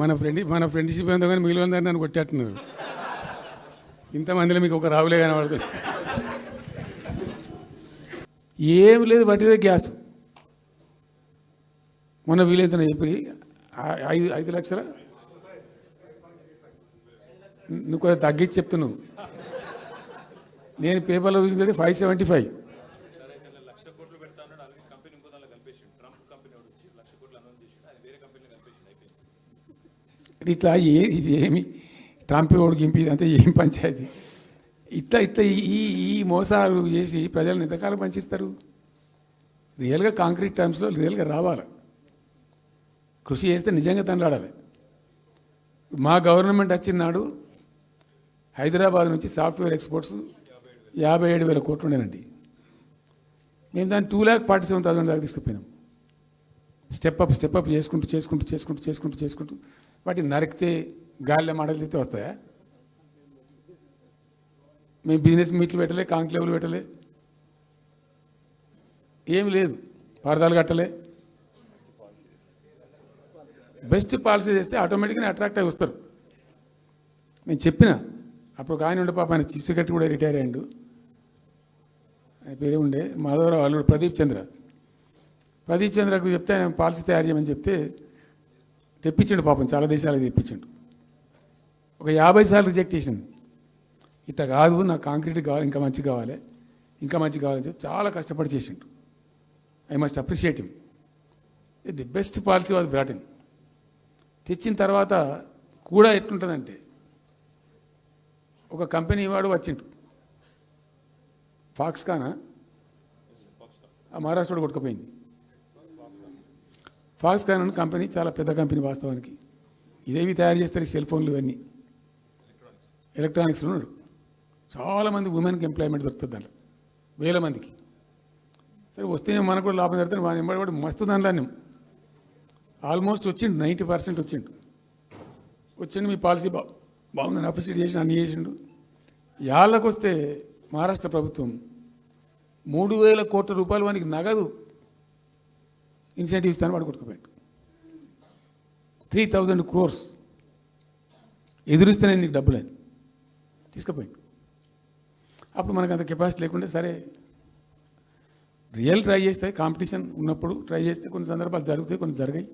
మన ఫ్రెండ్షిప్ ఎంతో కానీ మిగిలిన నన్ను కొట్టేట్టున్నారు. ఇంతమందిలో మీకు ఒక రావులే కనబడుతుంది. ఏం లేదు, పట్టిదే గ్యాస్. మొన్న వీలైతే చెప్పి 5 లక్షల నువ్వు కొంచెం తగ్గించి చెప్తున్నావు. నేను పేపర్లో చూసింది 575. ఇట్లా ఇది ఏమి ట్రంప్ ఓడికి గింపి ఇదంతా ఏం పంచాయతీ? ఇట్లా ఈ మోసాలు చేసి ప్రజలను ఎంతకాలం పంచిస్తారు? రియల్గా కాంక్రీట్ టర్మ్స్లో రియల్గా రావాలి, కృషి చేస్తే నిజంగా తండ్రాడాలి. మా గవర్నమెంట్ వచ్చిన నాడు హైదరాబాద్ నుంచి సాఫ్ట్వేర్ ఎక్స్పోర్ట్స్ 57,000 కోట్లు ఉండేనండి. మేము దాన్ని 2,47,000 దాకా తీసుకుపోయినాం. స్టెప్ అప్ చేసుకుంటూ వాటిని నరికితే గాలిలో మాటలు చెప్తే వస్తాయా? మేము బిజినెస్ మీట్లు పెట్టలే, కాంక్లేవ్లు పెట్టలే, ఏం లేదు, పరదాలు కట్టలే. బెస్ట్ పాలసీ చేస్తే ఆటోమేటిక్గా అట్రాక్ట్ అయి వస్తారు. నేను చెప్పిన అప్పుడు ఒక ఆయన ఉండే, పాప ఆయన చీఫ్ సెక్రటరీ కూడా రిటైర్ అయ్యాడు. ఆయన పేరే ఉండే మాధవరావు అల్లుడు ప్రదీప్ చంద్రకు చెప్తే ఆయన పాలసీ తయారు చేయమని చెప్తే తెప్పించండు. పాపం చాలా దేశాలకు తెప్పించండు. ఒక 50 సార్లు రిజెక్ట్ చేసిండు. ఇట్లా కాదు, నాకు కాంక్రీట్ కావాలి, ఇంకా మంచి కావాలి అని చెప్పి చాలా కష్టపడి చేసిండు. I must appreciate him. The best policy was brought in. తెచ్చిన తర్వాత కూడా ఎట్లుంటుందంటే, ఒక కంపెనీ వాడు వచ్చిండు, ఫాక్స్కానా, ఆ మహారాష్ట్రలో కొట్టుకుపోయింది. ఫాక్స్కాన్ అనే కంపెనీ చాలా పెద్ద కంపెనీ వాస్తవానికి. ఇదేవి తయారు చేస్తారు, ఈ సెల్ ఫోన్లు ఇవన్నీ ఎలక్ట్రానిక్స్లో ఉన్నాడు. చాలామంది ఉమెన్కి ఎంప్లాయ్మెంట్ దొరుకుతుంది దాంట్లో, 1000 మందికి. సరే వస్తే మనకు కూడా లాభం జరుగుతుంది. వాని ఎంబడి మస్తు దానిలో ఆల్మోస్ట్ వచ్చిండు, 90% వచ్చిండు. మీ పాలసీ బాగుందని అప్రిషియేట్ చేసి అన్ని చేసిండు. యాళ్ళకు వస్తే మహారాష్ట్ర ప్రభుత్వం 3,000 కోట్ల రూపాయలు వానికి నగదు ఇన్సెంటివ్ ఇస్తాను, వాడు కొట్టుకుపోయాడు. 3,000 crores ఎదురిస్తేనే నీకు డబ్బులు అని తీసుకుపోయాడు. అప్పుడు మనకు అంత కెపాసిటీ లేకుంటే సరే ట్రై చేస్తే, కాంపిటీషన్ ఉన్నప్పుడు ట్రై చేస్తే కొన్ని సందర్భాలు జరుగుతాయి, కొన్ని జరిగాయి.